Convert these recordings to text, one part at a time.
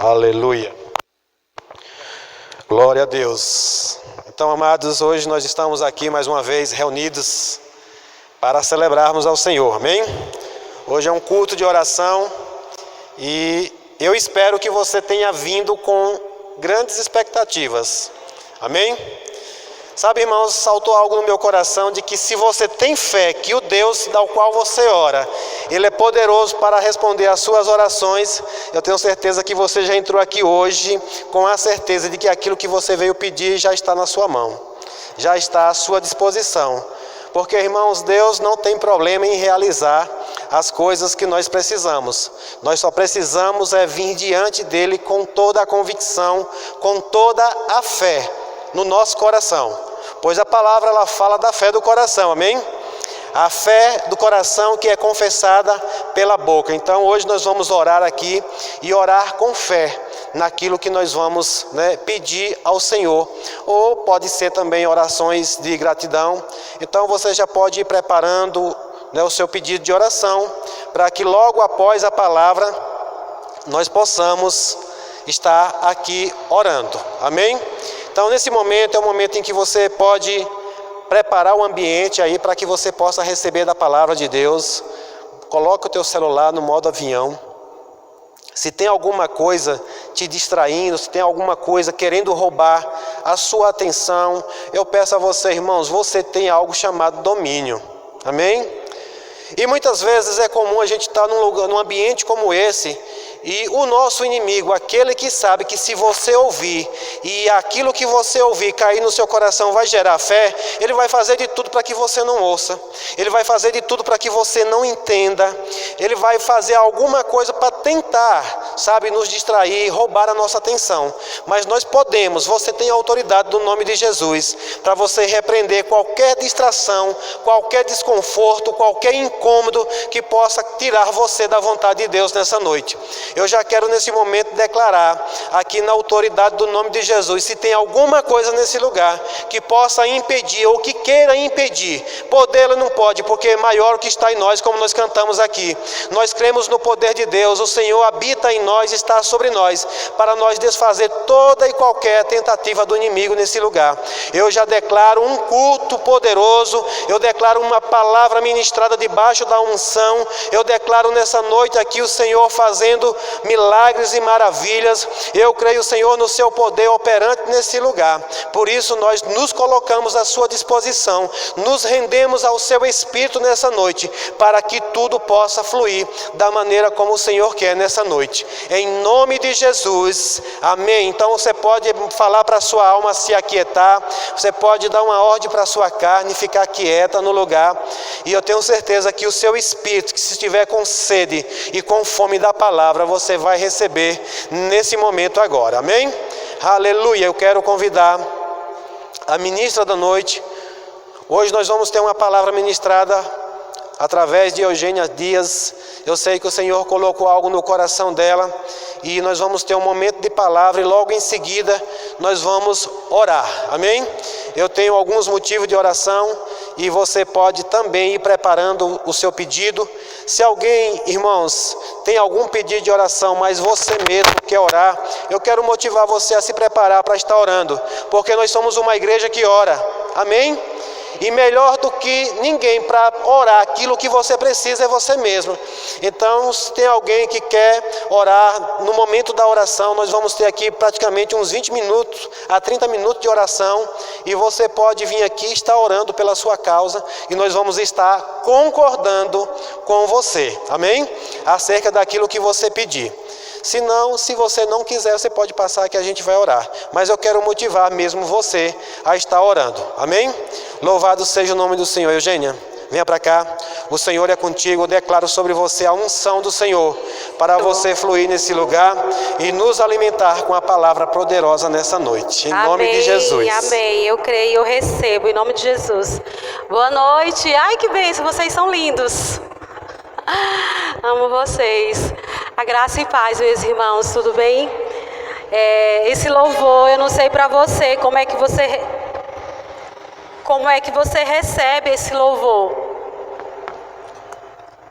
Aleluia. Glória a Deus. Então, amados, hoje nós estamos aqui mais uma vez reunidos para celebrarmos ao Senhor, amém? Hoje é um culto de oração e eu espero que você tenha vindo com grandes expectativas, amém? Sabe, irmãos, saltou algo no meu coração de que se você tem fé que o Deus ao qual você ora, Ele é poderoso para responder às suas orações, eu tenho certeza que você já entrou aqui hoje com a certeza de que aquilo que você veio pedir já está na sua mão, já está à sua disposição. Porque, irmãos, Deus não tem problema em realizar as coisas que nós precisamos. Nós só precisamos vir diante dEle com toda a convicção, com toda a fé no nosso coração. Pois a palavra ela fala da fé do coração, amém? A fé do coração que é confessada pela boca. Então hoje nós vamos orar aqui e orar com fé naquilo que nós vamos pedir ao Senhor. Ou pode ser também orações de gratidão. Então você já pode ir preparando o seu pedido de oração para que logo após a palavra nós possamos estar aqui orando, amém? Então nesse momento é o momento em que você pode preparar o ambiente aí para que você possa receber da palavra de Deus. Coloca o teu celular no modo avião. Se tem alguma coisa te distraindo, se tem alguma coisa querendo roubar a sua atenção, eu peço a você, irmãos, você tem algo chamado domínio, amém? E muitas vezes é comum a gente estar num ambiente como esse e o nosso inimigo, aquele que sabe que se você ouvir e aquilo que você ouvir cair no seu coração vai gerar fé, ele vai fazer de tudo para que você não ouça, ele vai fazer de tudo para que você não entenda, ele vai fazer alguma coisa para tentar, nos distrair, roubar a nossa atenção. Mas nós podemos, você tem a autoridade do nome de Jesus, para você repreender qualquer distração, qualquer desconforto, qualquer incômodo que possa tirar você da vontade de Deus nessa noite. Eu já quero nesse momento declarar aqui na autoridade do nome de Jesus, se tem alguma coisa nesse lugar que possa impedir ou que queira impedir, poder ele não pode, porque é maior o que está em nós, como nós cantamos aqui. Nós cremos no poder de Deus, o Senhor habita em nós, está sobre nós, para nós desfazer toda e qualquer tentativa do inimigo nesse lugar. Eu já declaro um culto poderoso, eu declaro uma palavra ministrada debaixo da unção, eu declaro nessa noite aqui o Senhor fazendo milagres e maravilhas. Eu creio, Senhor, no seu poder operante nesse lugar. Por isso nós nos colocamos à sua disposição, nos rendemos ao seu Espírito nessa noite, para que tudo possa fluir da maneira como o Senhor quer nessa noite. Em nome de Jesus, amém. Então você pode falar para a sua alma se aquietar, você pode dar uma ordem para a sua carne ficar quieta no lugar, e eu tenho certeza que o seu espírito, que se estiver com sede e com fome da palavra, você vai receber nesse momento agora, amém? Aleluia. Eu quero convidar a ministra da noite. Hoje nós vamos ter uma palavra ministrada através de Eugênia Dias. Eu sei que o Senhor colocou algo no coração dela e nós vamos ter um momento de palavra e logo em seguida nós vamos orar, amém? Eu tenho alguns motivos de oração e você pode também ir preparando o seu pedido. Se alguém, irmãos, tem algum pedido de oração, mas você mesmo quer orar, eu quero motivar você a se preparar para estar orando, porque nós somos uma igreja que ora, amém? E melhor do que ninguém para orar aquilo que você precisa é você mesmo. Então, se tem alguém que quer orar, no momento da oração, nós vamos ter aqui praticamente uns 20 minutos a 30 minutos de oração. E você pode vir aqui e estar orando pela sua causa. E nós vamos estar concordando com você, amém? Acerca daquilo que você pedir. Se não, se você não quiser, você pode passar que a gente vai orar. Mas eu quero motivar mesmo você a estar orando. Amém? Louvado seja o nome do Senhor. Eugênia, venha para cá. O Senhor é contigo. Eu declaro sobre você a unção do Senhor para você fluir nesse lugar e nos alimentar com a palavra poderosa nessa noite. Em nome de Jesus. Amém. Eu creio, eu recebo em nome de Jesus. Boa noite. Ai, que bênção. Vocês são lindos. Amo vocês. A graça e paz, meus irmãos, tudo bem? Esse louvor, eu não sei para você, como é que você recebe esse louvor.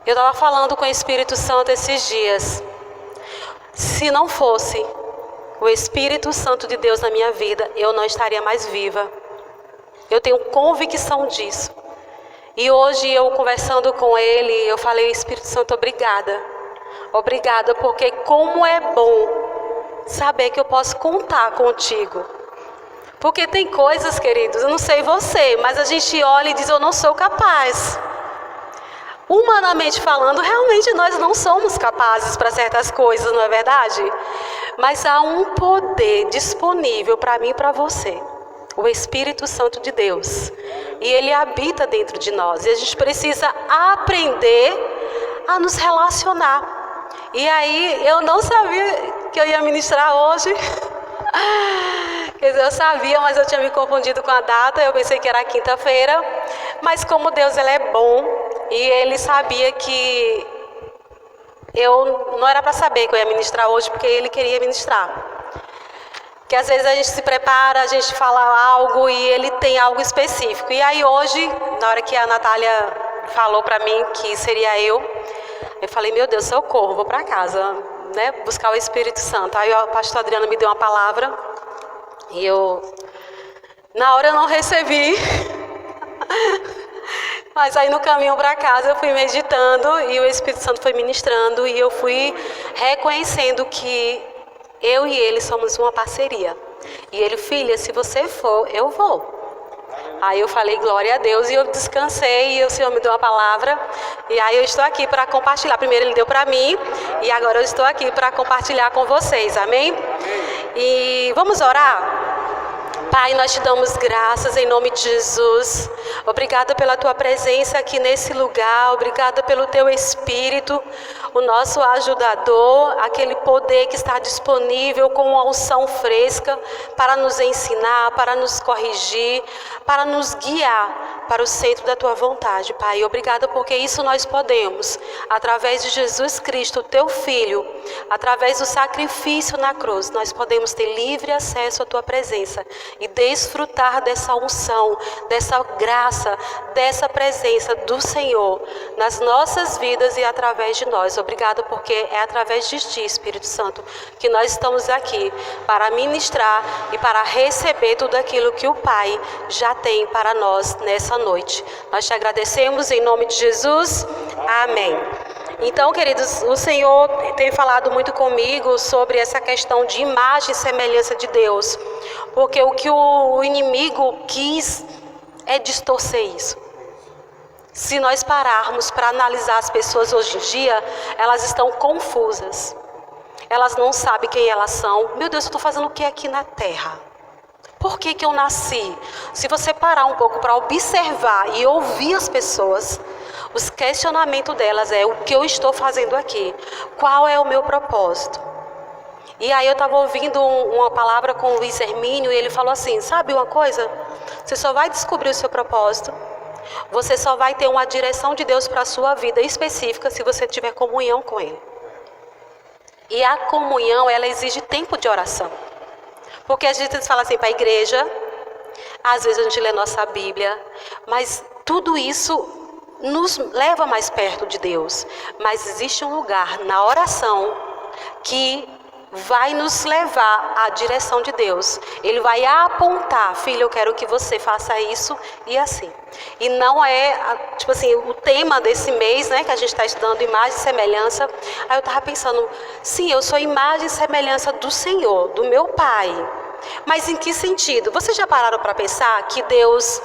Eu estava falando com o Espírito Santo esses dias. Se não fosse o Espírito Santo de Deus na minha vida, eu não estaria mais viva. Eu tenho convicção disso. E hoje eu conversando com ele, eu falei: Espírito Santo, obrigada. Obrigada, porque como é bom saber que eu posso contar contigo. Porque tem coisas, queridos, eu não sei você, mas a gente olha e diz: eu não sou capaz. Humanamente falando, realmente nós não somos capazes para certas coisas, não é verdade? Mas há um poder disponível para mim e para você. O Espírito Santo de Deus. E Ele habita dentro de nós. E a gente precisa aprender a nos relacionar. E aí, eu não sabia que eu ia ministrar hoje. Quer dizer, eu sabia, mas eu tinha me confundido com a data. Eu pensei que era quinta-feira. Mas como Deus, Ele é bom. E Ele sabia que eu não era para saber que eu ia ministrar hoje, porque Ele queria ministrar. Que às vezes a gente se prepara, a gente fala algo e Ele tem algo específico. E aí hoje, na hora que a Natália falou para mim que seria eu falei: meu Deus, socorro, vou para casa, né, buscar o Espírito Santo. Aí a pastora Adriana me deu uma palavra e na hora eu não recebi. Mas aí no caminho para casa eu fui meditando e o Espírito Santo foi ministrando e eu fui reconhecendo que eu e ele somos uma parceria. E ele: filha, se você for, eu vou. Aí eu falei: glória a Deus, e eu descansei e o Senhor me deu uma palavra. E aí eu estou aqui para compartilhar. Primeiro Ele deu para mim e agora eu estou aqui para compartilhar com vocês, amém? E vamos orar? Pai, nós te damos graças em nome de Jesus. Obrigada pela tua presença aqui nesse lugar. Obrigada pelo teu Espírito, o nosso ajudador, aquele poder que está disponível com uma unção fresca para nos ensinar, para nos corrigir, para nos guiar para o centro da tua vontade, Pai. Obrigada porque isso nós podemos, através de Jesus Cristo, teu Filho, através do sacrifício na cruz, nós podemos ter livre acesso à tua presença e desfrutar dessa unção, dessa graça, dessa presença do Senhor nas nossas vidas e através de nós. Obrigada porque é através de ti, Espírito Santo, que nós estamos aqui para ministrar e para receber tudo aquilo que o Pai já tem para nós nessa noite. Nós te agradecemos em nome de Jesus. Amém. Então, queridos, o Senhor tem falado muito comigo sobre essa questão de imagem e semelhança de Deus. Porque o que o inimigo quis é distorcer isso. Se nós pararmos para analisar as pessoas hoje em dia, elas estão confusas. Elas não sabem quem elas são. Meu Deus, eu estou fazendo o que aqui na terra? Por que eu nasci? Se você parar um pouco para observar e ouvir as pessoas, os questionamentos delas é: o que eu estou fazendo aqui? Qual é o meu propósito? E aí eu estava ouvindo uma palavra com o Luiz Hermínio e ele falou assim: sabe uma coisa? Você só vai descobrir o seu propósito, você só vai ter uma direção de Deus para a sua vida específica se você tiver comunhão com Ele. E a comunhão, ela exige tempo de oração. Porque a gente fala assim para a igreja, às vezes a gente lê nossa Bíblia, mas tudo isso nos leva mais perto de Deus. Mas existe um lugar na oração que vai nos levar à direção de Deus. Ele vai apontar: filho, eu quero que você faça isso e assim. E não é, tipo assim, o tema desse mês, né, que a gente está estudando imagem e semelhança. Aí eu estava pensando: sim, eu sou imagem e semelhança do Senhor, do meu Pai. Mas em que sentido? Vocês já pararam para pensar que Deus,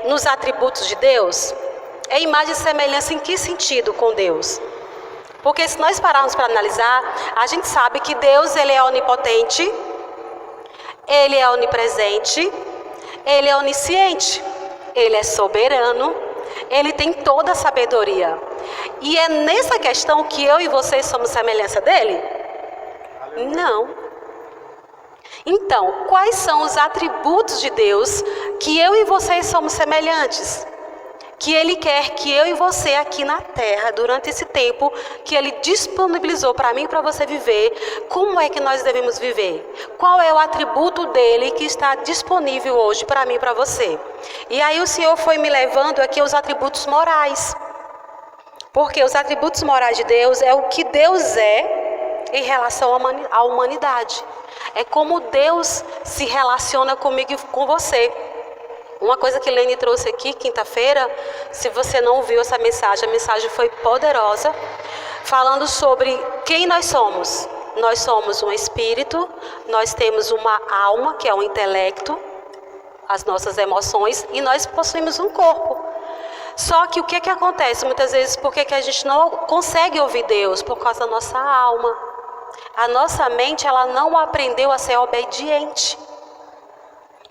nos atributos de Deus, é imagem e semelhança em que sentido com Deus? Porque se nós pararmos para analisar, a gente sabe que Deus, Ele é onipotente, Ele é onipresente, Ele é onisciente, Ele é soberano, Ele tem toda a sabedoria. E é nessa questão que eu e vocês somos semelhança dEle? Não. Então, quais são os atributos de Deus que eu e vocês somos semelhantes? Que Ele quer que eu e você aqui na terra, durante esse tempo que Ele disponibilizou para mim e para você viver, como é que nós devemos viver? Qual é o atributo dEle que está disponível hoje para mim e para você? E aí o Senhor foi me levando aqui aos atributos morais. Porque os atributos morais de Deus é o que Deus é em relação à humanidade. É como Deus se relaciona comigo e com você. Uma coisa que Lene trouxe aqui quinta-feira, se você não ouviu essa mensagem, a mensagem foi poderosa, falando sobre quem nós somos. Nós somos um espírito, nós temos uma alma, que é o intelecto, as nossas emoções, e nós possuímos um corpo. Só que o que acontece muitas vezes, por que a gente não consegue ouvir Deus? Por causa da nossa alma. A nossa mente, ela não aprendeu a ser obediente.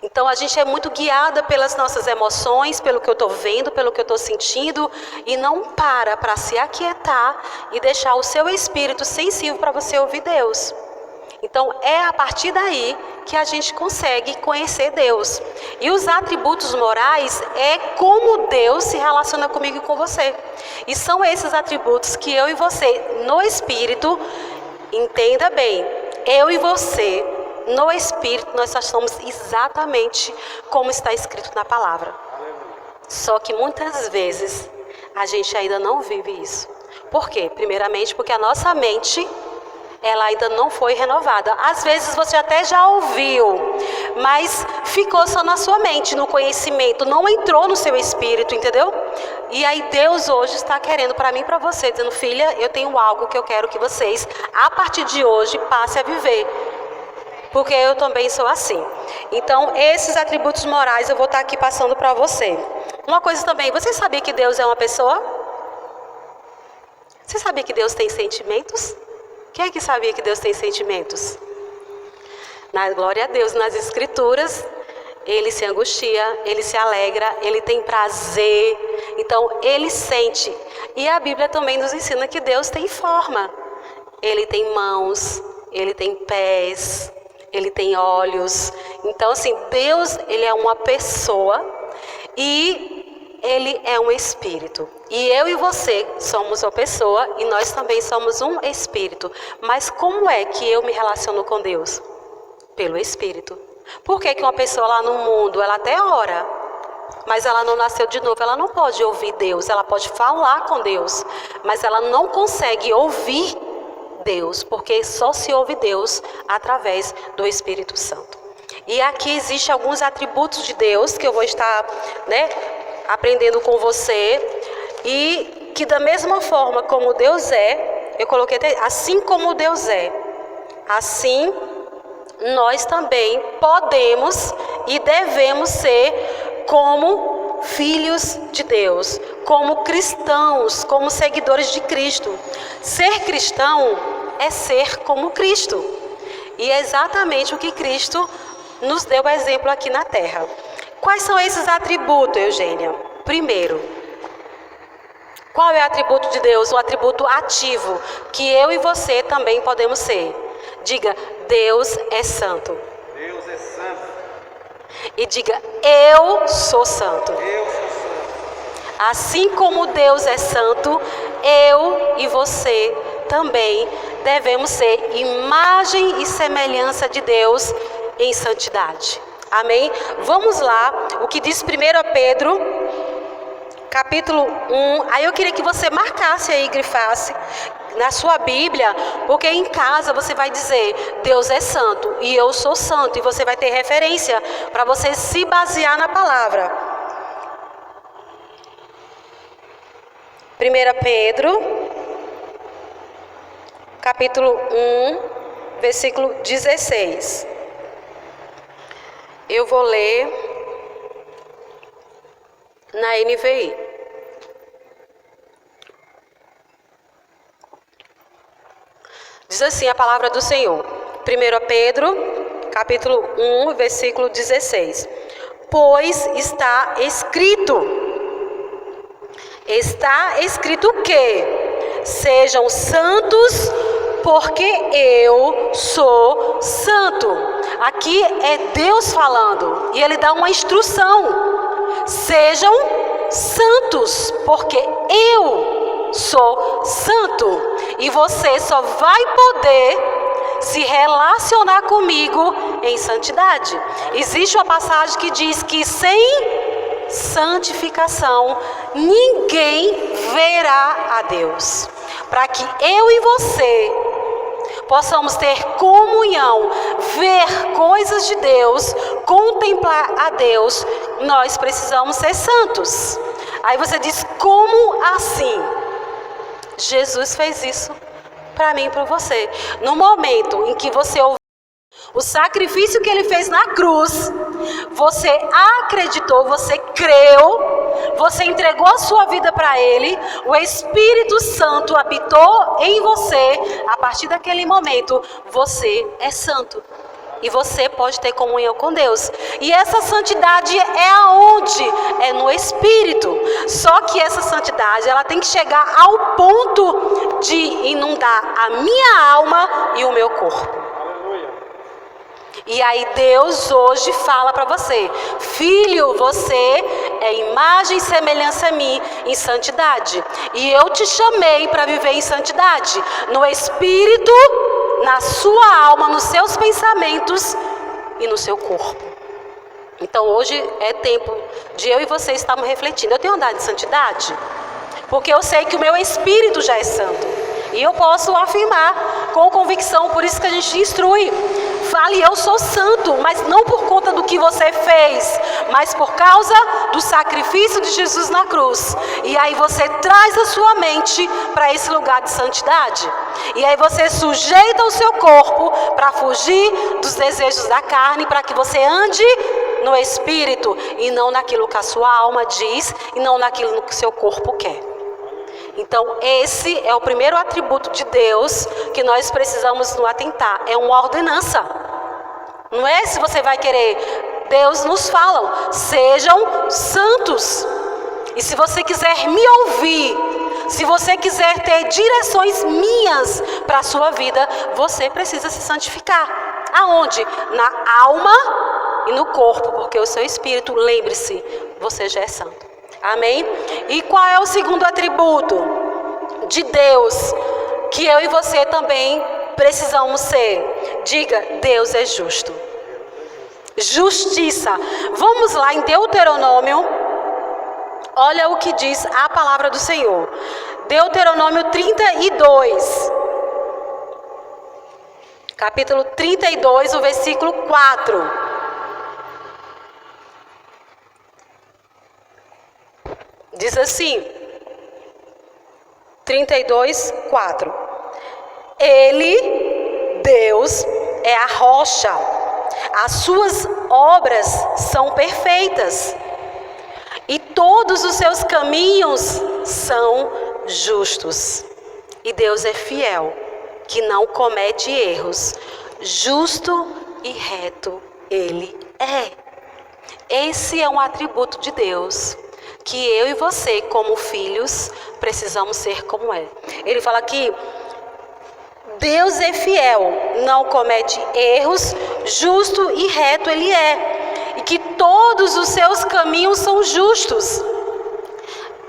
Então a gente é muito guiada pelas nossas emoções, pelo que eu estou vendo, pelo que eu estou sentindo, e não para se aquietar e deixar o seu espírito sensível para você ouvir Deus. Então é a partir daí que a gente consegue conhecer Deus. E os atributos morais é como Deus se relaciona comigo e com você. E são esses atributos que eu e você, no espírito, entenda bem, eu e você, no espírito, nós só somos exatamente como está escrito na palavra. Só que muitas vezes a gente ainda não vive isso. Por quê? Primeiramente porque a nossa mente, ela ainda não foi renovada. Às vezes você até já ouviu, mas ficou só na sua mente, no conhecimento, não entrou no seu espírito, entendeu? E aí Deus hoje está querendo para mim e para você, dizendo: filha, eu tenho algo que eu quero que vocês, a partir de hoje, passem a viver. Porque eu também sou assim. Então, esses atributos morais eu vou estar aqui passando para você. Uma coisa também, você sabia que Deus é uma pessoa? Você sabia que Deus tem sentimentos? Quem é que sabia que Deus tem sentimentos? Na glória a Deus, nas Escrituras, Ele se angustia, Ele se alegra, Ele tem prazer. Então, Ele sente. E a Bíblia também nos ensina que Deus tem forma. Ele tem mãos, Ele tem pés, Ele tem olhos. Então, assim, Deus, Ele é uma pessoa e Ele é um espírito. E eu e você somos uma pessoa e nós também somos um espírito. Mas como é que eu me relaciono com Deus? Pelo espírito. Por que uma pessoa lá no mundo, ela até ora, mas ela não nasceu de novo, ela não pode ouvir Deus, ela pode falar com Deus, mas ela não consegue ouvir Deus, porque só se ouve Deus através do Espírito Santo. E aqui existem alguns atributos de Deus que eu vou estar, aprendendo com você, e que da mesma forma como Deus é, eu coloquei até, assim como Deus é, assim nós também podemos e devemos ser como filhos de Deus, como cristãos, como seguidores de Cristo. Ser cristão é ser como Cristo. E é exatamente o que Cristo nos deu exemplo aqui na terra. Quais são esses atributos, Eugênia? Primeiro, qual é o atributo de Deus? O atributo ativo, que eu e você também podemos ser. Diga: Deus é santo. Deus é santo. E diga: eu sou santo. Eu sou santo. Assim como Deus é santo, eu e você também devemos ser imagem e semelhança de Deus em santidade. Amém? Vamos lá, o que diz 1 Pedro, capítulo 1. Aí eu queria que você marcasse aí, grifasse na sua Bíblia, porque em casa você vai dizer: Deus é santo e eu sou santo, e você vai ter referência para você se basear na palavra. 1 Pedro, capítulo 1, versículo 16. Eu vou ler na NVI. Diz assim a palavra do Senhor. 1 Pedro, capítulo 1, versículo 16. Pois está escrito que sejam santos, porque eu sou santo. Aqui é Deus falando, e Ele dá uma instrução: sejam santos, porque eu sou santo. E você só vai poder se relacionar comigo em santidade. Existe uma passagem que diz que sem santificação ninguém verá a Deus. Para que eu e você possamos ter comunhão, ver coisas de Deus, contemplar a Deus, nós precisamos ser santos. Aí você diz, como assim? Jesus fez isso para mim e para você. No momento em que você ouviu o sacrifício que Ele fez na cruz, você acreditou, você creu, você entregou a sua vida para Ele, o Espírito Santo habitou em você. A partir daquele momento, você é santo. E você pode ter comunhão com Deus. E essa santidade é aonde? É no Espírito. Só que essa santidade, ela tem que chegar ao ponto de inundar a minha alma e o meu corpo. E aí Deus hoje fala para você, filho, você é imagem e semelhança a mim em santidade. E eu te chamei para viver em santidade, no Espírito, na sua alma, nos seus pensamentos e no seu corpo. Então hoje é tempo de eu e você estarmos refletindo. Eu tenho andado de santidade? Porque eu sei que o meu espírito já é santo. E eu posso afirmar com convicção, por isso que a gente instrui. Fale, eu sou santo, mas não por conta do que você fez, mas por causa do sacrifício de Jesus na cruz. E aí você traz a sua mente para esse lugar de santidade. E aí você sujeita o seu corpo para fugir dos desejos da carne, para que você ande no Espírito e não naquilo que a sua alma diz e não naquilo que o seu corpo quer. Então esse é o primeiro atributo de Deus que nós precisamos nos atentar, é uma ordenança. Não é se você vai querer, Deus nos fala, sejam santos. E se você quiser me ouvir, se você quiser ter direções minhas para a sua vida, você precisa se santificar. Aonde? Na alma e no corpo, porque o seu espírito, lembre-se, você já é santo. Amém? E qual é o segundo atributo de Deus que eu e você também precisamos ser? Diga, Deus é justo. Justiça. Vamos lá em Deuteronômio. Olha o que diz a palavra do Senhor. Deuteronômio 32. Capítulo 32, o versículo 4. Diz assim, 32, 4. Ele, Deus, é a rocha. As suas obras são perfeitas. E todos os seus caminhos são justos. E Deus é fiel, que não comete erros. Justo e reto Ele é. Esse é um atributo de Deus, que eu e você, como filhos, precisamos ser como é. Ele fala que Deus é fiel, não comete erros, justo e reto Ele é. E que todos os seus caminhos são justos.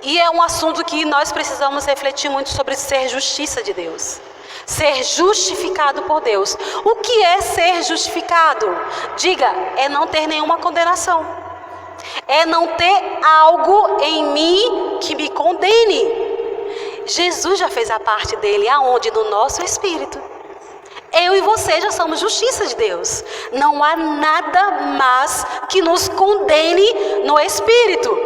E é um assunto que nós precisamos refletir muito sobre ser justiça de Deus. Ser justificado por Deus. O que é ser justificado? Diga, é não ter nenhuma condenação. É não ter algo em mim que me condene. Jesus já fez a parte dele, aonde? No nosso espírito. Eu e você já somos justiça de Deus. Não há nada mais que nos condene no espírito.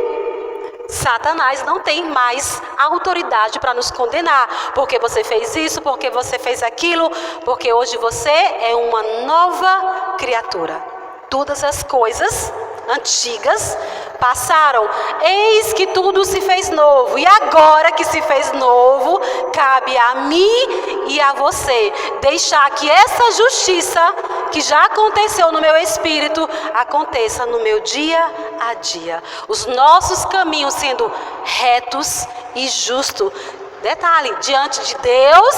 Satanás não tem mais autoridade para nos condenar, porque você fez isso, porque você fez aquilo, porque hoje você é uma nova criatura. Todas as coisas antigas passaram, eis que tudo se fez novo. E agora que se fez novo, cabe a mim e a você deixar que essa justiça que já aconteceu no meu espírito aconteça no meu dia a dia. Os nossos caminhos sendo retos e justos. Detalhe, diante de Deus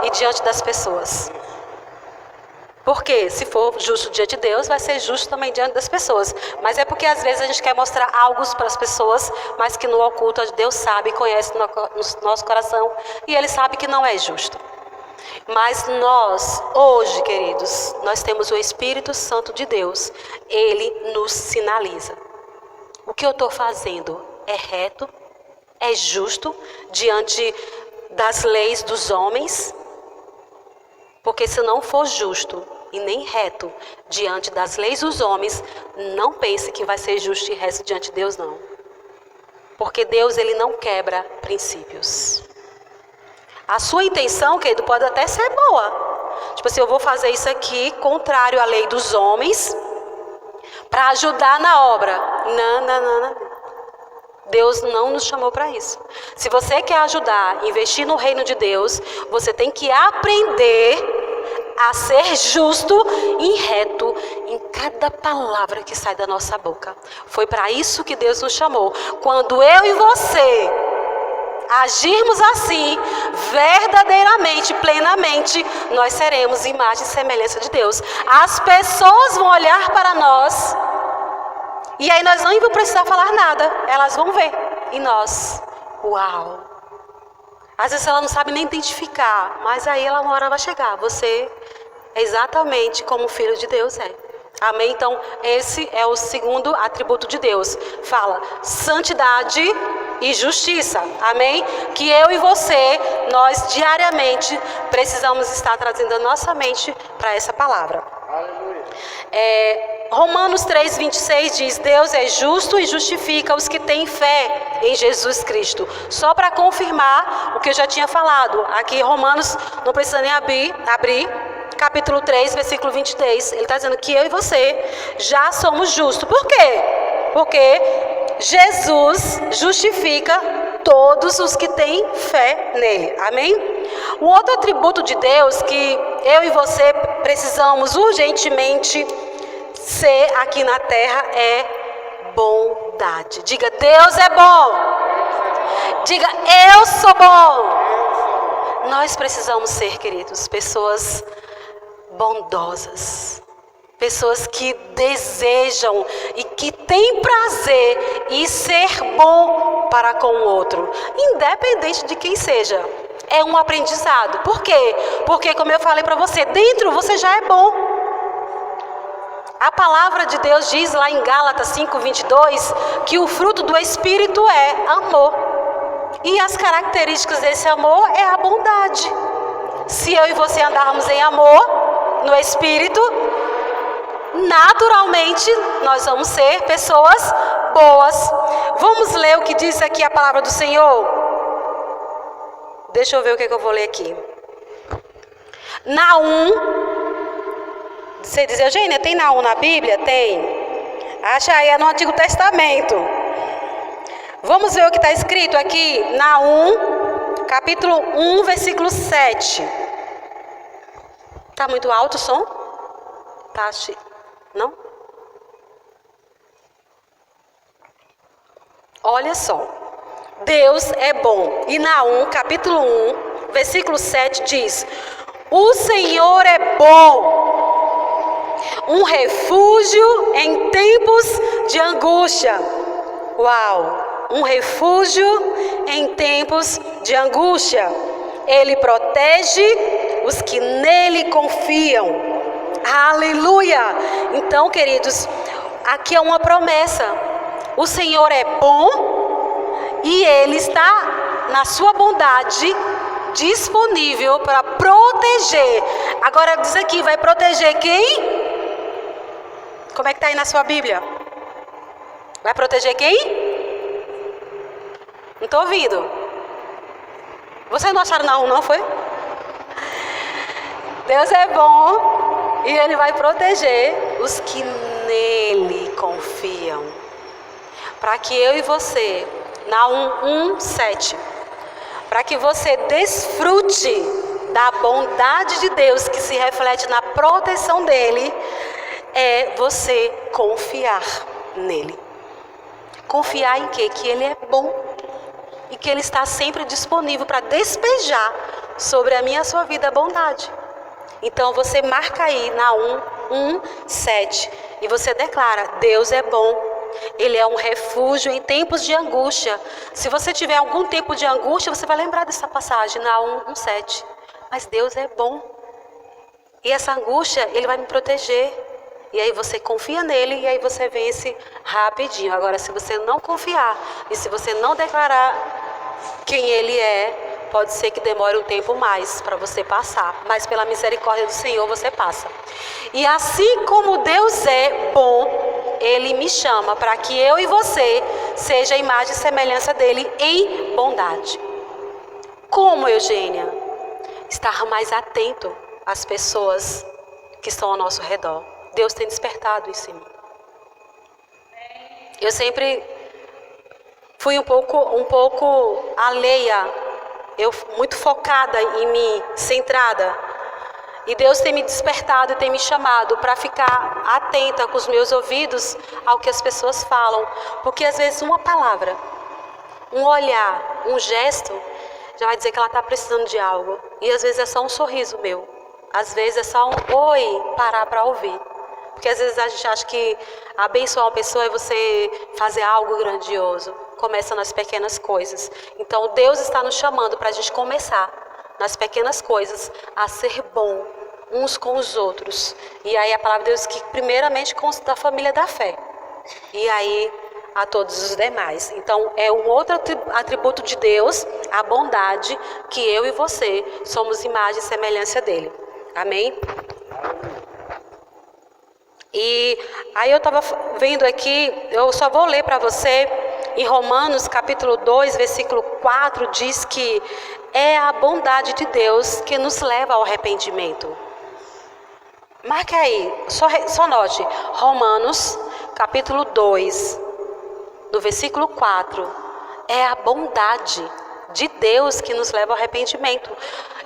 e diante das pessoas. Porque se for justo diante de Deus, vai ser justo também diante das pessoas. Mas é porque às vezes a gente quer mostrar algo para as pessoas, mas que no oculto Deus sabe, conhece no nosso coração, e Ele sabe que não é justo. Mas nós, hoje, queridos, nós temos o Espírito Santo de Deus. Ele nos sinaliza. O que eu estou fazendo é reto, é justo diante das leis dos homens? Porque se não for justo e nem reto diante das leis dos homens, não pense que vai ser justo e reto diante de Deus, não. Porque Deus, ele não quebra princípios. A sua intenção, querido, pode até ser boa. Tipo assim, eu vou fazer isso aqui contrário à lei dos homens para ajudar na obra. Não. Deus não nos chamou para isso. Se você quer ajudar, investir no reino de Deus, você tem que aprender a ser justo e reto em cada palavra que sai da nossa boca. Foi para isso que Deus nos chamou. Quando eu e você agirmos assim, verdadeiramente, plenamente, nós seremos imagem e semelhança de Deus. As pessoas vão olhar para nós e aí nós não vamos precisar falar nada, elas vão ver em nós. Uau! Às vezes ela não sabe nem identificar, mas aí ela uma hora vai chegar. Você é exatamente como o Filho de Deus é. Amém? Então, esse é o segundo atributo de Deus. Fala, santidade e justiça. Amém? Que eu e você, nós diariamente precisamos estar trazendo a nossa mente para essa palavra. Aleluia. Romanos 3:26 diz: Deus é justo e justifica os que têm fé em Jesus Cristo. Só para confirmar o que eu já tinha falado. Aqui Romanos, não precisa nem abrir. Capítulo 3, versículo 23, ele está dizendo que eu e você já somos justos. Por quê? Porque Jesus justifica todos os que têm fé nele. Amém? Um outro atributo de Deus que eu e você precisamos urgentemente ser aqui na terra é bondade. Diga, Deus é bom. Diga, eu sou bom. Nós precisamos ser, queridos, pessoas bondosas, pessoas que desejam e que têm prazer em ser bom para com o outro, independente de quem seja. É um aprendizado. Por quê? Porque, como eu falei para você, dentro você já é bom. A palavra de Deus diz lá em Gálatas 5:22 que o fruto do Espírito é amor. E as características desse amor é a bondade. Se eu e você andarmos em amor, no Espírito, naturalmente nós vamos ser pessoas boas. Vamos ler o que diz aqui a palavra do Senhor? Deixa eu ver o que eu vou ler aqui. Naum. Você diz, Eugênia, tem Naum na Bíblia? Tem. Acha aí, é no Antigo Testamento. Vamos ver o que está escrito aqui. Naum, capítulo 1, versículo 7. Está muito alto o som? Tá, não? Olha só. Deus é bom. E Naum, capítulo 1, versículo 7 diz: o Senhor é bom, um refúgio em tempos de angústia. Uau! Um refúgio em tempos de angústia. Ele protege os que nele confiam. Aleluia! Então, queridos, aqui é uma promessa. O Senhor é bom e Ele está, na sua bondade, disponível para proteger. Agora diz aqui, vai proteger quem? Como é que está aí na sua Bíblia? Vai proteger quem? Não estou ouvindo. Vocês não acharam não foi? Deus é bom e Ele vai proteger os que nele confiam. Para que eu e você, Naum 1:7, para que você desfrute da bondade de Deus que se reflete na proteção dele, é você confiar nele. Confiar em quê? Que Ele é bom e que Ele está sempre disponível para despejar sobre a minha e a sua vida a bondade. Então você marca aí Naum 1:7 e você declara: Deus é bom. Ele é um refúgio em tempos de angústia. Se você tiver algum tempo de angústia, você vai lembrar dessa passagem, Naum 1:7. Mas Deus é bom. E essa angústia, Ele vai me proteger. E aí você confia nele e aí você vence rapidinho. Agora, se você não confiar e se você não declarar quem Ele é, pode ser que demore um tempo mais para você passar, mas pela misericórdia do Senhor você passa. E assim como Deus é bom, Ele me chama para que eu e você seja a imagem e semelhança dEle em bondade. Como, Eugênia? Estar mais atento às pessoas que estão ao nosso redor. Deus tem despertado isso em mim. Eu sempre fui um pouco alheia, eu muito focada em mim, centrada. E Deus tem me despertado e tem me chamado para ficar atenta com os meus ouvidos ao que as pessoas falam. Porque às vezes uma palavra, um olhar, um gesto, já vai dizer que ela está precisando de algo. E às vezes é só um sorriso meu. Às vezes é só um oi, parar para ouvir. Porque às vezes a gente acha que abençoar uma pessoa é você fazer algo grandioso. Começa nas pequenas coisas. Então Deus está nos chamando para a gente começar nas pequenas coisas a ser bom uns com os outros. E aí a palavra de Deus diz que primeiramente com os da família da fé. E aí a todos os demais. Então é um outro atributo de Deus, a bondade, que eu e você somos imagem e semelhança dele. Amém? E aí eu estava vendo aqui, eu só vou ler para você, em Romanos capítulo 2, versículo 4, diz que é a bondade de Deus que nos leva ao arrependimento. Marque aí, só note, Romanos capítulo 2, no versículo 4, é a bondade de Deus que nos leva ao arrependimento.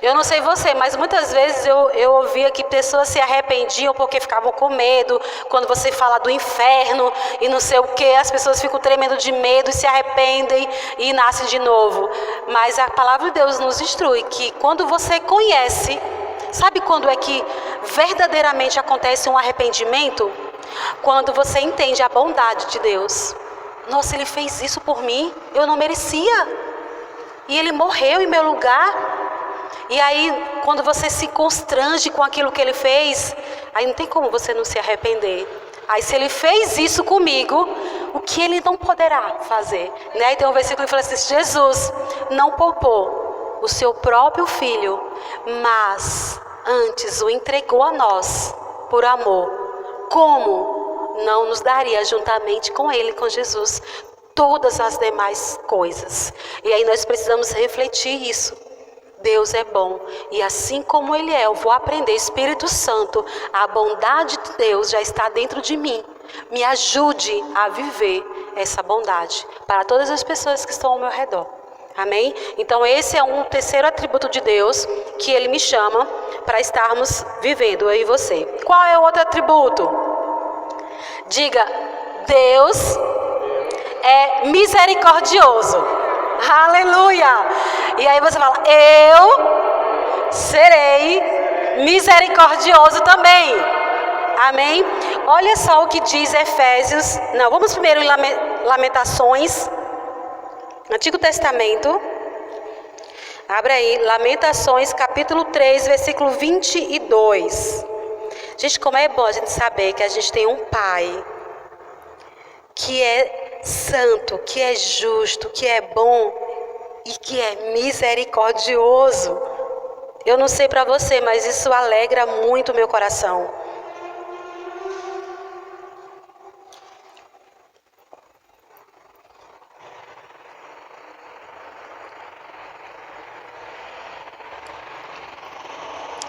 Eu não sei você, mas muitas vezes eu ouvia que pessoas se arrependiam porque ficavam com medo. Quando você fala do inferno e não sei o que, as pessoas ficam tremendo de medo e se arrependem e nascem de novo. Mas a palavra de Deus nos instrui que quando você conhece, sabe quando é que verdadeiramente acontece um arrependimento? Quando você entende a bondade de Deus. Nossa, Ele fez isso por mim, eu não merecia. E Ele morreu em meu lugar. E aí, quando você se constrange com aquilo que Ele fez, aí não tem como você não se arrepender. Aí se Ele fez isso comigo, o que Ele não poderá fazer? Né? E tem um versículo que fala assim, Jesus não poupou o seu próprio Filho, mas antes o entregou a nós por amor. Como não nos daria juntamente com Ele, com Jesus, todas as demais coisas? E aí nós precisamos refletir isso. Deus é bom, e assim como Ele é, eu vou aprender, Espírito Santo, a bondade de Deus já está dentro de mim. Me ajude a viver essa bondade para todas as pessoas que estão ao meu redor. Amém? Então esse é um terceiro atributo de Deus que Ele me chama para estarmos vivendo, eu e você. Qual é o outro atributo? Diga, Deus é misericordioso. Aleluia! E aí você fala, eu serei misericordioso também. Amém? Olha só o que diz Efésios. Não, vamos primeiro em Lamentações, Antigo Testamento. Abra aí, Lamentações, capítulo 3, versículo 22. Gente, como é bom a gente saber que a gente tem um Pai que é santo, que é justo, que é bom e que é misericordioso. Eu não sei para você, mas isso alegra muito o meu coração.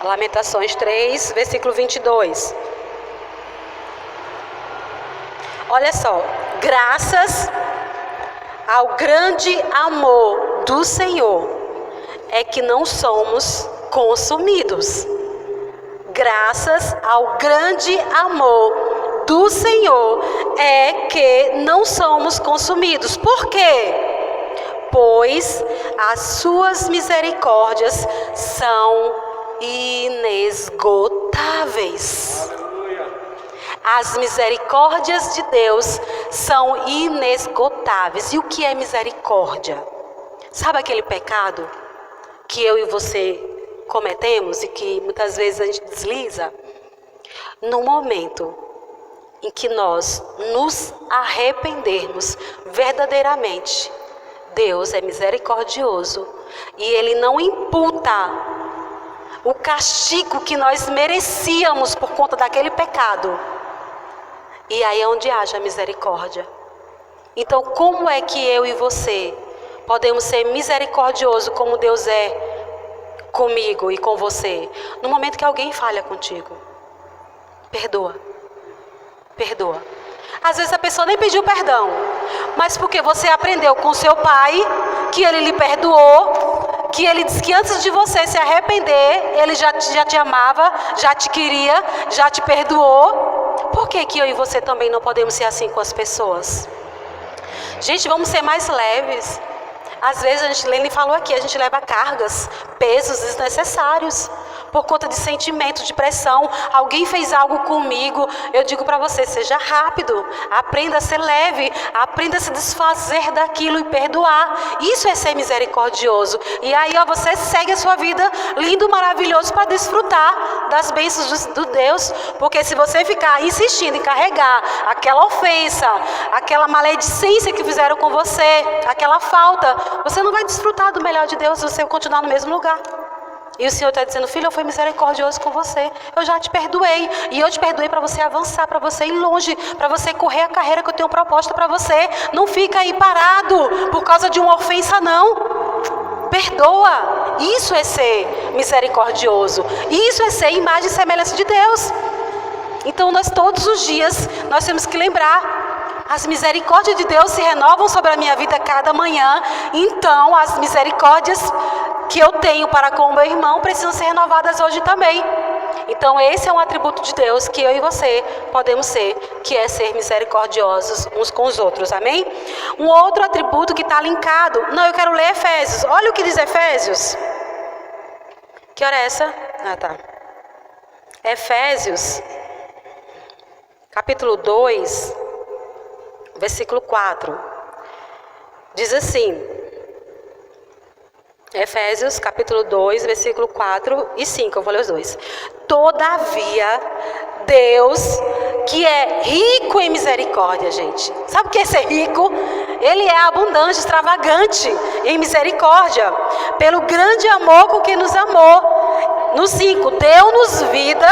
Lamentações 3, versículo 22. Olha só, graças ao grande amor do Senhor é que não somos consumidos. Graças ao grande amor do Senhor é que não somos consumidos. Por quê? Pois as suas misericórdias são inesgotáveis. As misericórdias de Deus são inesgotáveis. E o que é misericórdia? Sabe aquele pecado que eu e você cometemos e que muitas vezes a gente desliza? No momento em que nós nos arrependermos verdadeiramente, Deus é misericordioso E Ele não imputa o castigo que nós merecíamos por conta daquele pecado. E aí é onde haja misericórdia. Então, como é que eu e você podemos ser misericordiosos como Deus é comigo e com você? No momento que alguém falha contigo, perdoa. Perdoa. Às vezes a pessoa nem pediu perdão, mas porque você aprendeu com seu pai que ele lhe perdoou, que ele disse que antes de você se arrepender, ele já te amava, já te queria, já te perdoou. Por que eu e você também não podemos ser assim com as pessoas? Gente, vamos ser mais leves. Às vezes, Lene falou aqui, a gente leva cargas, pesos desnecessários por conta de sentimento, de pressão. Alguém fez algo comigo, eu digo para você, seja rápido, aprenda a ser leve, aprenda a se desfazer daquilo e perdoar. Isso é ser misericordioso. E aí você segue a sua vida lindo, maravilhoso, para desfrutar das bênçãos do Deus. Porque se você ficar insistindo em carregar aquela ofensa, aquela maledicência que fizeram com você, aquela falta, você não vai desfrutar do melhor de Deus, você vai continuar no mesmo lugar. E o Senhor está dizendo, filho, eu fui misericordioso com você, eu já te perdoei. E eu te perdoei para você avançar, para você ir longe, para você correr a carreira que eu tenho proposta para você. Não fica aí parado por causa de uma ofensa, não. Perdoa. Isso é ser misericordioso. Isso é ser imagem e semelhança de Deus. Então nós todos os dias, nós temos que lembrar, as misericórdias de Deus se renovam sobre a minha vida cada manhã. Então as misericórdias que eu tenho para com o meu irmão precisam ser renovadas hoje também. Então esse é um atributo de Deus que eu e você podemos ser, que é ser misericordiosos uns com os outros, amém? Um outro atributo que está linkado, não, eu quero ler Efésios, olha o que diz Efésios. Que hora é essa? Ah, tá. Efésios, capítulo 2, versículo 4, diz assim, Efésios capítulo 2, versículo 4 e 5, eu vou ler os dois. Todavia, Deus, que é rico em misericórdia, gente. Sabe o que é ser rico? Ele é abundante, extravagante em misericórdia, pelo grande amor com que nos amou. No 5, deu-nos vida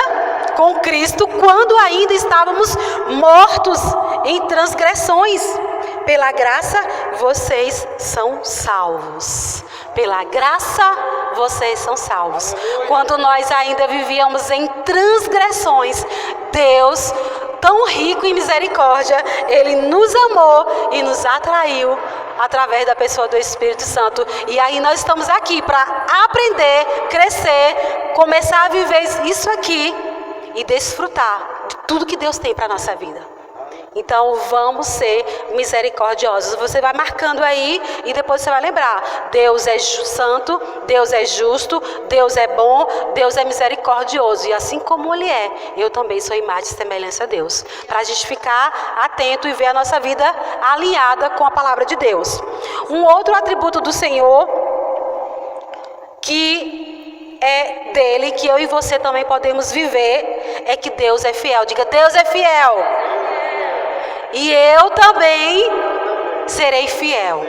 com Cristo quando ainda estávamos mortos em transgressões. Pela graça, vocês são salvos. Pela graça, vocês são salvos. Quando nós ainda vivíamos em transgressões, Deus, tão rico em misericórdia, Ele nos amou e nos atraiu através da pessoa do Espírito Santo. E aí nós estamos aqui para aprender, crescer, começar a viver isso aqui e desfrutar de tudo que Deus tem para a nossa vida. Então vamos ser misericordiosos. Você vai marcando aí e depois você vai lembrar. Deus é santo, Deus é justo, Deus é bom, Deus é misericordioso. E assim como Ele é, eu também sou imagem e semelhança a Deus. Para a gente ficar atento e ver a nossa vida alinhada com a palavra de Deus. Um outro atributo do Senhor que é dele, que eu e você também podemos viver, é que Deus é fiel. Diga, Deus é fiel. E eu também serei fiel.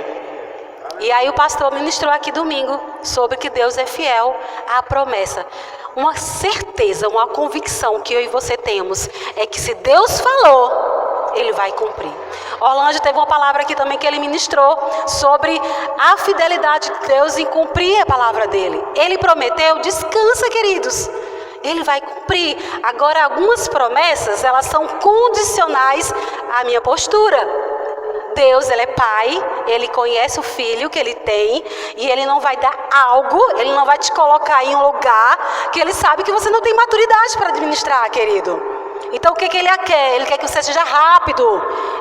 E aí o pastor ministrou aqui domingo sobre que Deus é fiel à promessa. Uma certeza, uma convicção que eu e você temos é que se Deus falou, Ele vai cumprir. Orlando teve uma palavra aqui também que ele ministrou sobre a fidelidade de Deus em cumprir a palavra dele. Ele prometeu, descansa, queridos. Ele vai cumprir. Agora, algumas promessas, elas são condicionais à minha postura. Deus, Ele é Pai, Ele conhece o filho que Ele tem, e Ele não vai dar algo, Ele não vai te colocar em um lugar que Ele sabe que você não tem maturidade para administrar, querido. Então o que Ele quer? Ele quer que você seja rápido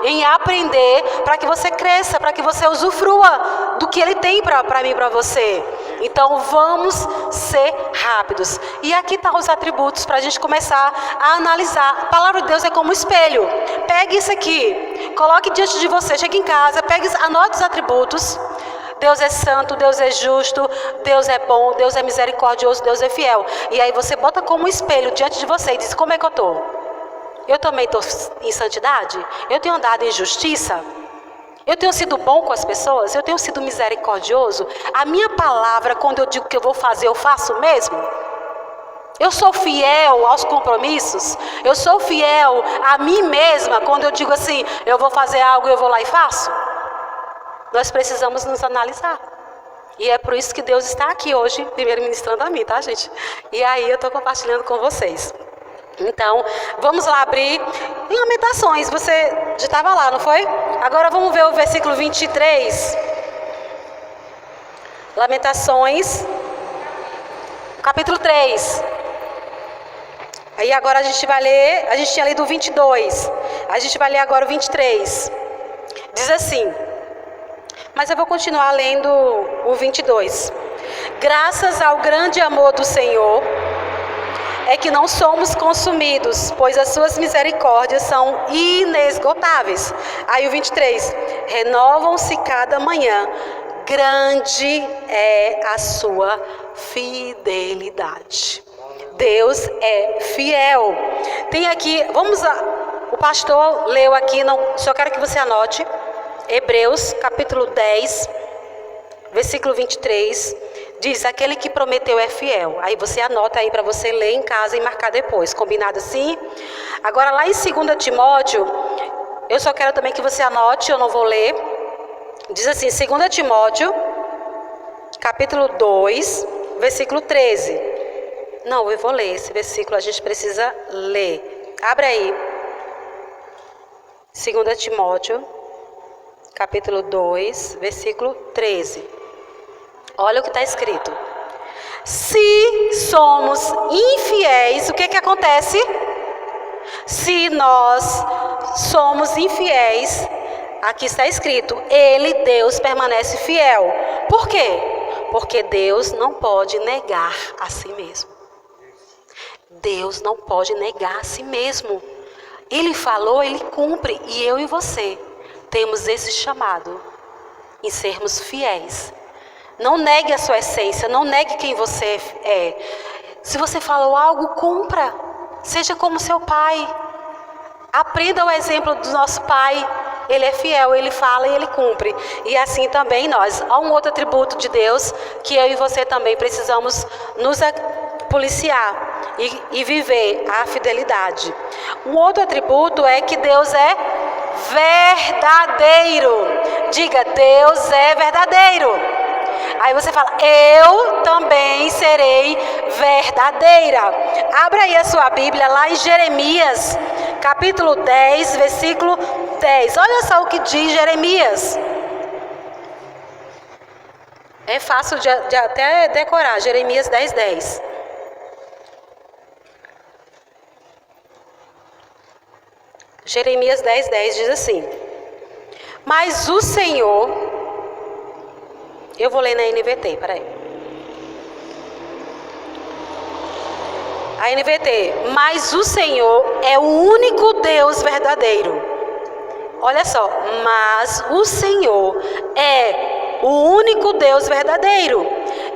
em aprender, para que você cresça, para que você usufrua do que Ele tem para mim e para você. Então vamos ser rápidos. E aqui estão os atributos para a gente começar a analisar. A palavra de Deus é como um espelho. Pegue isso aqui, coloque diante de você, chegue em casa, anote os atributos. Deus é santo, Deus é justo, Deus é bom, Deus é misericordioso, Deus é fiel. E aí você bota como um espelho diante de você e diz, como é que eu estou? Eu também estou em santidade? Eu tenho andado em justiça? Eu tenho sido bom com as pessoas? Eu tenho sido misericordioso? A minha palavra, quando eu digo que eu vou fazer, eu faço mesmo? Eu sou fiel aos compromissos? Eu sou fiel a mim mesma quando eu digo assim, eu vou fazer algo, eu vou lá e faço? Nós precisamos nos analisar. E é por isso que Deus está aqui hoje, primeiro ministrando a mim, tá, gente? E aí eu estou compartilhando com vocês. Então, vamos lá abrir em Lamentações. Você já estava lá, não foi? Agora vamos ver o versículo 23. Lamentações, capítulo 3. Aí agora a gente vai ler, a gente tinha lido o 22. A gente vai ler agora o 23. Diz assim, mas eu vou continuar lendo o 22. Graças ao grande amor do Senhor, é que não somos consumidos, pois as suas misericórdias são inesgotáveis. Aí o 23, renovam-se cada manhã, grande é a sua fidelidade. Deus é fiel. Tem aqui, o pastor leu aqui, só quero que você anote, Hebreus capítulo 10, versículo 23, diz, aquele que prometeu é fiel. Aí você anota aí para você ler em casa e marcar depois, combinado assim? Agora lá em 2 Timóteo, eu só quero também que você anote, eu não vou ler. Diz assim, 2 Timóteo, capítulo 2, versículo 13. Não, eu vou ler esse versículo, a gente precisa ler. Abre aí. 2 Timóteo, capítulo 2, versículo 13. Olha o que está escrito. Se somos infiéis, o que acontece? Se nós somos infiéis, aqui está escrito, Ele, Deus, permanece fiel. Por quê? Porque Deus não pode negar a si mesmo. Deus não pode negar a si mesmo. Ele falou, Ele cumpre. E eu e você temos esse chamado em sermos fiéis. Não negue a sua essência, não negue quem você é. Se você falou algo, cumpra. Seja como seu pai. Aprenda o exemplo do nosso pai. Ele é fiel, ele fala e ele cumpre. E assim também nós. Há um outro atributo de Deus que eu e você também precisamos nos policiar e viver a fidelidade. Um outro atributo é que Deus é verdadeiro. Diga, Deus é verdadeiro. Aí você fala, eu também serei verdadeira. Abra aí a sua Bíblia lá em Jeremias, capítulo 10, versículo 10. Olha só o que diz Jeremias. É fácil de até decorar, Jeremias 10, 10. Jeremias 10, 10 diz assim, mas o Senhor... Eu vou ler na NVT, peraí. A NVT. Mas o Senhor é o único Deus verdadeiro. Olha só. Mas o Senhor é o único Deus verdadeiro.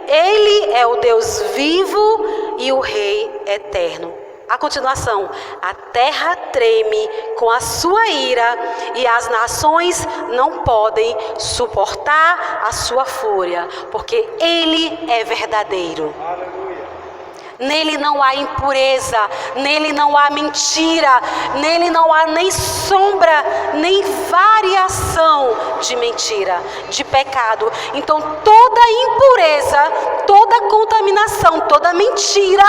Ele é o Deus vivo e o Rei eterno. A continuação, a terra treme com a sua ira e as nações não podem suportar a sua fúria, porque Ele é verdadeiro. Aleluia. Nele não há impureza, nele não há mentira, nele não há nem sombra, nem variação de mentira, de pecado. Então toda impureza, toda contaminação, toda mentira,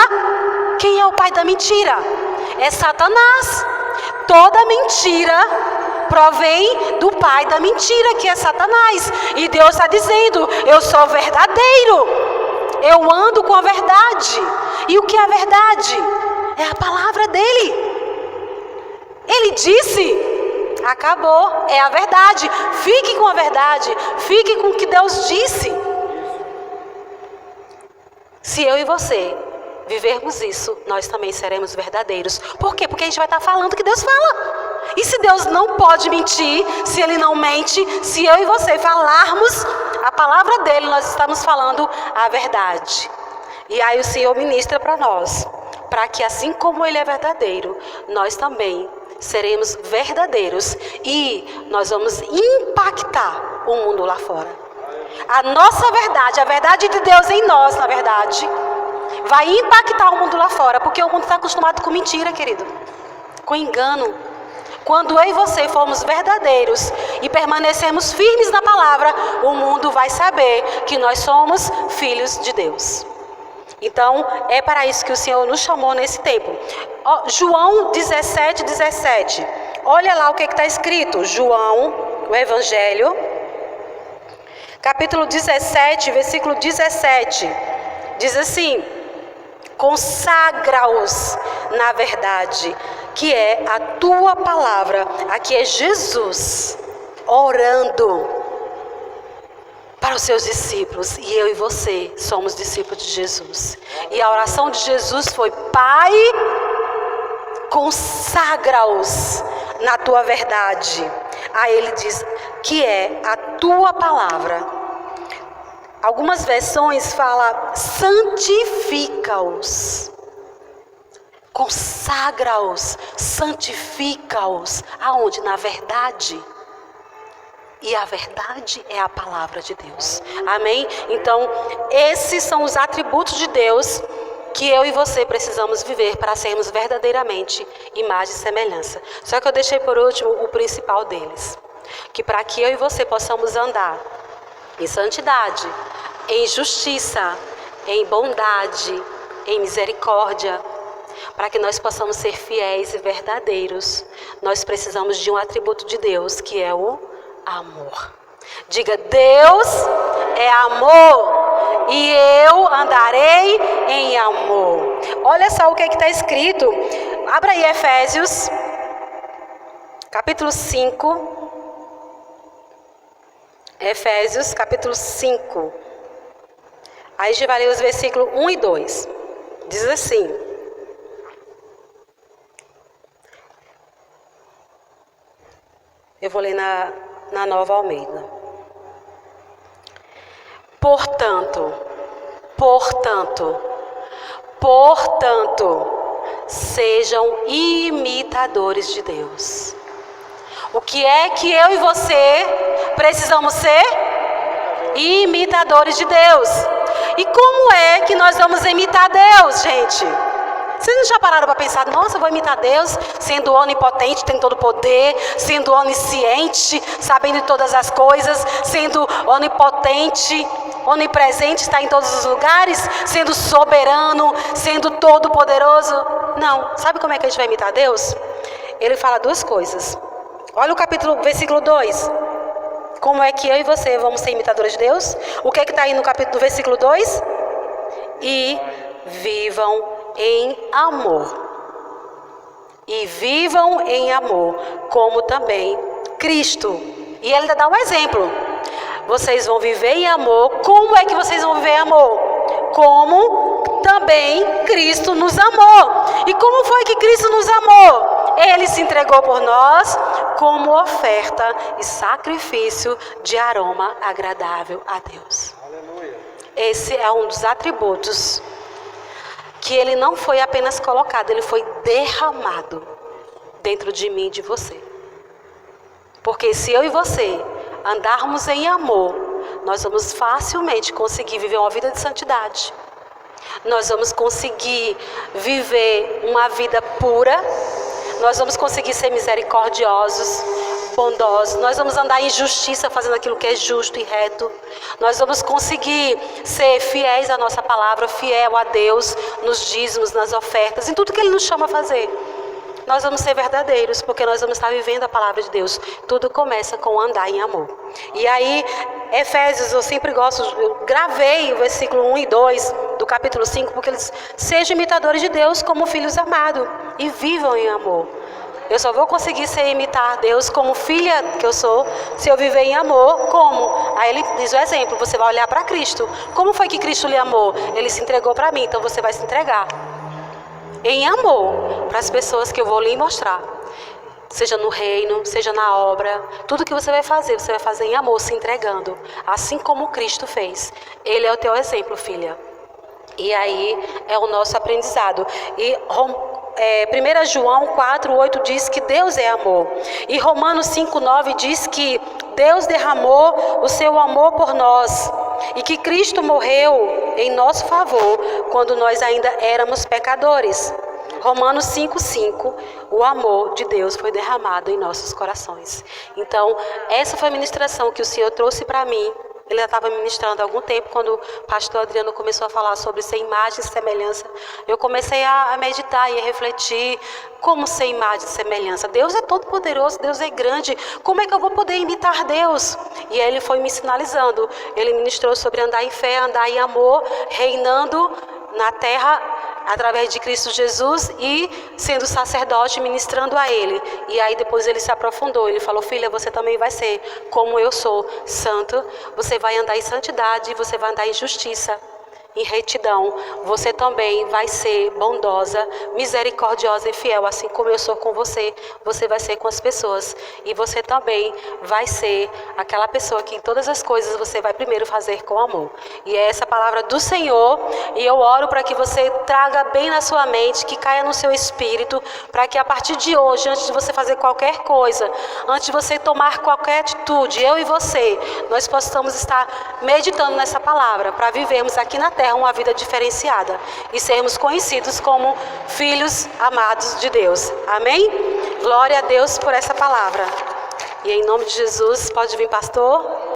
quem é o pai da mentira? É Satanás. Toda mentira provém do pai da mentira, que é Satanás. E Deus está dizendo, eu sou verdadeiro. Eu ando com a verdade. E o que é a verdade? É a palavra dele. Ele disse, acabou, é a verdade. Fique com a verdade. Fique com o que Deus disse. Se eu e você vivermos isso, nós também seremos verdadeiros. Por quê? Porque a gente vai estar falando o que Deus fala. E se Deus não pode mentir, se Ele não mente, se eu e você falarmos a palavra dEle, nós estamos falando a verdade. E aí o Senhor ministra para nós, para que assim como Ele é verdadeiro, nós também seremos verdadeiros e nós vamos impactar o mundo lá fora. A nossa verdade, a verdade de Deus em nós, na verdade, vai impactar o mundo lá fora, porque o mundo está acostumado com mentira, querido, com engano. Quando eu e você formos verdadeiros e permanecemos firmes na palavra, o mundo vai saber que nós somos filhos de Deus. Então, é para isso que o Senhor nos chamou nesse tempo. João 17:17. Olha lá o que está escrito. João, o Evangelho, capítulo 17, versículo 17. Diz assim: consagra-os na verdade, que é a tua palavra. Aqui é Jesus orando para os seus discípulos, e eu e você somos discípulos de Jesus. E a oração de Jesus foi: Pai, consagra-os na tua verdade. Aí ele diz que é a tua palavra. Algumas versões falam santifica-os. Consagra-os, santifica-os. Aonde? Na verdade. E a verdade é a palavra de Deus. Amém? Então, esses são os atributos de Deus que eu e você precisamos viver para sermos verdadeiramente imagem e semelhança. Só que eu deixei por último o principal deles. Que para que eu e você possamos andar em santidade, em justiça, em bondade, em misericórdia, para que nós possamos ser fiéis e verdadeiros, nós precisamos de um atributo de Deus, que é o amor. Diga: Deus é amor e eu andarei em amor. Olha só o que está escrito. Abra aí Efésios, capítulo 5. Efésios, capítulo 5. Aí a gente vai ler os versículos 1 e 2. Diz assim: eu vou ler na Nova Almeida. Portanto, sejam imitadores de Deus. O que é que eu e você precisamos ser? Imitadores de Deus. E como é que nós vamos imitar Deus, gente? Vocês não já pararam para pensar: nossa, eu vou imitar Deus, sendo onipotente, tendo todo o poder, sendo onisciente, sabendo de todas as coisas, sendo onipotente, onipresente, está em todos os lugares, sendo soberano, sendo todo poderoso? Não. Sabe como é que a gente vai imitar Deus? Ele fala duas coisas. Olha o versículo 2. Como é que eu e você vamos ser imitadores de Deus? O que é que está aí no versículo 2? E vivam em amor. E vivam em amor, como também Cristo. E ele ainda dá um exemplo. Vocês vão viver em amor. Como é que vocês vão viver em amor? Como também Cristo nos amou. E como foi que Cristo nos amou? Ele se entregou por nós como oferta e sacrifício de aroma agradável a Deus. Aleluia. Esse é um dos atributos que ele não foi apenas colocado, ele foi derramado dentro de mim e de você. Porque se eu e você andarmos em amor, nós vamos facilmente conseguir viver uma vida de santidade. Nós vamos conseguir viver uma vida pura. Nós vamos conseguir ser misericordiosos, bondosos. Nós vamos andar em justiça, fazendo aquilo que é justo e reto. Nós vamos conseguir ser fiéis à nossa palavra, fiel a Deus, nos dízimos, nas ofertas, em tudo que Ele nos chama a fazer. Nós vamos ser verdadeiros, porque nós vamos estar vivendo a palavra de Deus. Tudo começa com andar em amor. E aí, Efésios, eu sempre gosto, eu gravei o versículo 1 e 2 do capítulo 5, porque eles sejam imitadores de Deus como filhos amados e vivam em amor. Eu só vou conseguir imitar Deus como filha que eu sou, se eu viver em amor. Como? Aí ele diz o exemplo: você vai olhar para Cristo. Como foi que Cristo lhe amou? Ele se entregou para mim, então você vai se entregar em amor para as pessoas que eu vou lhe mostrar. Seja no reino, seja na obra, tudo que você vai fazer em amor, se entregando, assim como Cristo fez. Ele é o teu exemplo, filha. E aí é o nosso aprendizado. E 1 João 4:8 diz que Deus é amor. E Romanos 5:9 diz que Deus derramou o seu amor por nós e que Cristo morreu em nosso favor quando nós ainda éramos pecadores. Romanos 5:5, o amor de Deus foi derramado em nossos corações. Então, essa foi a ministração que o Senhor trouxe para mim. Ele já estava ministrando há algum tempo, quando o pastor Adriano começou a falar sobre ser imagem e semelhança. Eu comecei a meditar e a refletir, como ser imagem e semelhança. Deus é todo poderoso, Deus é grande, como é que eu vou poder imitar Deus? E aí ele foi me sinalizando, ele ministrou sobre andar em fé, andar em amor, reinando na terra através de Cristo Jesus e sendo sacerdote, ministrando a Ele. E aí depois ele se aprofundou, ele falou: filha, você também vai ser como eu sou, santo. Você vai andar em santidade, você vai andar em justiça, em retidão. Você também vai ser bondosa, misericordiosa e fiel, assim como eu sou com você. Você vai ser com as pessoas. E você também vai ser aquela pessoa que em todas as coisas você vai primeiro fazer com amor. E é essa palavra do Senhor. E eu oro para que você traga bem na sua mente, que caia no seu espírito, para que a partir de hoje, antes de você fazer qualquer coisa, antes de você tomar qualquer atitude, eu e você, nós possamos estar meditando nessa palavra, para vivermos aqui na terra uma vida diferenciada e sermos conhecidos como filhos amados de Deus. Amém? Glória a Deus por essa palavra. E em nome de Jesus, pode vir, pastor.